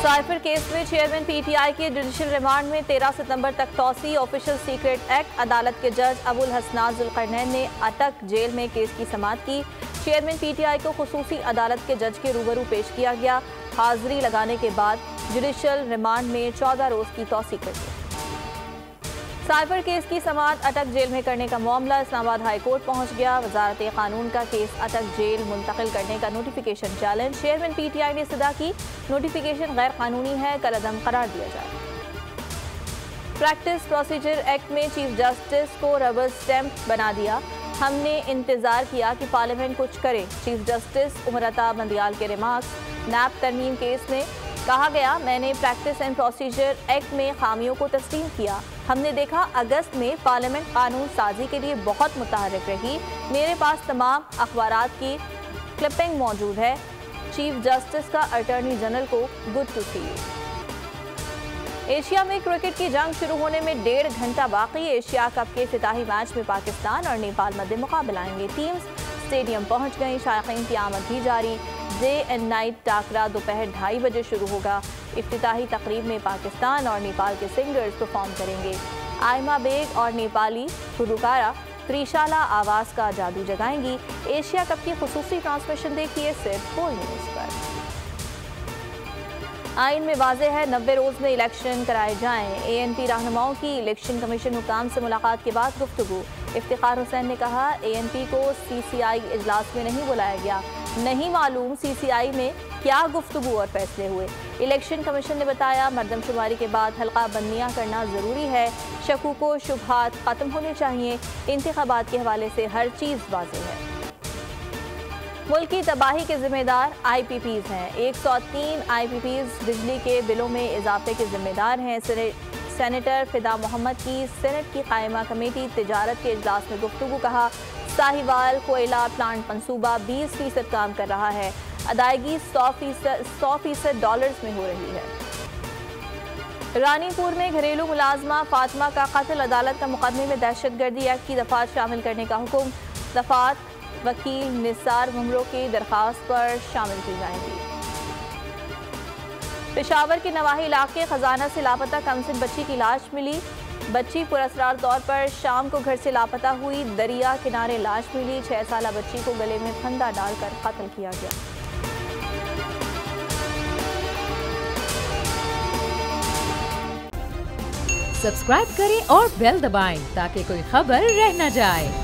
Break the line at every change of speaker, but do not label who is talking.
Cipher case में chairman PTI के judicial remand में 13 सितंबर तक तौसी। Official secret act. अदालत के जज अबुल हसनात जुल्करनैन ने अटक जेल में केस की समाअत की। चेयरमैन पीटीआई को खुसूसी अदालत के जज के रूबरू पेश किया गया। हाजिरी लगाने के बाद जुडिशल रिमांड में 14 रोज की तौसी कर दी। साइफर केस की समाअत अटक जेल में करने का मामला इस्लामाबाद हाई कोर्ट पहुंच गया। वजारत कानून का केस अटक जेल मुंतकिल करने का नोटिफिकेशन चैलेंज। चेयरमैन पीटीआई ने सदा की नोटिफिकेशन गैर कानूनी है, कल अदम करार दिया जाए। प्रैक्टिस प्रोसीजर एक्ट में चीफ जस्टिस को रबर स्टैंप बना दिया। हमने इंतजार किया कि पार्लियामेंट कुछ करे। चीफ जस्टिस उमरता बंदियाल के रिमार्क्स। नैब तरमीम केस में कहा गया, मैंने प्रैक्टिस एंड प्रोसीजर एक्ट में खामियों को तस्लीम किया। हमने देखा अगस्त में पार्लियामेंट कानून साजी के लिए बहुत मुतहर्रिक रही। मेरे पास तमाम अखबारात की क्लिपिंग मौजूद है। चीफ जस्टिस का अटॉर्नी जनरल को good to see you. Asia में क्रिकेट की जंग शुरू होने में 1.5 घंटा बाकी। एशिया कप के इफ्तिताही मैच में पाकिस्तान और नेपाल मध्य मुकाबला आएंगे। टीम्स स्टेडियम पहुंच गई। शायकीन की आमद भी जारी। डे एंड नाइट टाकरा दोपहर 2:30 बजे शुरू होगा। इफ्तिताही तकरीब में पाकिस्तान और नेपाल के सिंगर्स परफॉर्म करेंगे। आयमा बेग और नेपाली गुलकारा त्रिशाला आवाज का जादू जगाएंगी। एशिया कप की खुसूसी ट्रांसमिशन देखिए सिर्फ बोल न्यूज पर। आइन में वाज़ेह है 90 रोज में इलेक्शन कराए जाएं। एएनपी रहनुमाओं की इलेक्शन कमीशन हुकाम से मुलाकात के बाद गुफ्तगू। इफ्तिखार हुसैन ने कहा, एएनपी को सीसीआई इजलास में नहीं बुलाया गया। नहीं मालूम सीसीआई में क्या गुफ्तगू और फैसले हुए। इलेक्शन कमीशन ने बताया, मरदमशुमारी के बाद हल्का बंदियां करना जरूरी है। शकूक व शुबहात खत्म होने चाहिए। इंतखाबात के हवाले से हर चीज वाज़ेह है। मुल्क की तबाही के जिम्मेदार IPPs हैं। 103 IPPs बिजली के बिलों में इजाफे के जिम्मेदार हैं। सेनेटर फिदा मोहम्मद की सेनेट की कायमा कमेटी तिजारत के इजलास में गुफ्तगू। कहा, साहिवाल कोयला प्लांट मंसूबा 20% काम कर रहा है। अदायगी 100% डॉलर्स में हो रही है। रानीपुर में घरेलू मुलाजमा फातिमा का कत्ल। अदालत का मुकदमे में दहशतगर्दी एक्ट की दफात शामिल करने का हुक्म। दफात वकील निसार मुमरो की दरखास्त पर शामिल की जाएंगी। पेशावर के नवाही इलाके खजाना से लापता कमसिन बच्ची की लाश मिली। बच्ची पुरअसरार तौर पर शाम को घर से लापता हुई। दरिया किनारे लाश मिली। 6 साला बच्ची को गले में फंदा डालकर कत्ल किया गया।
सब्सक्राइब करें और बेल दबाएं ताकि कोई खबर रह न जाए।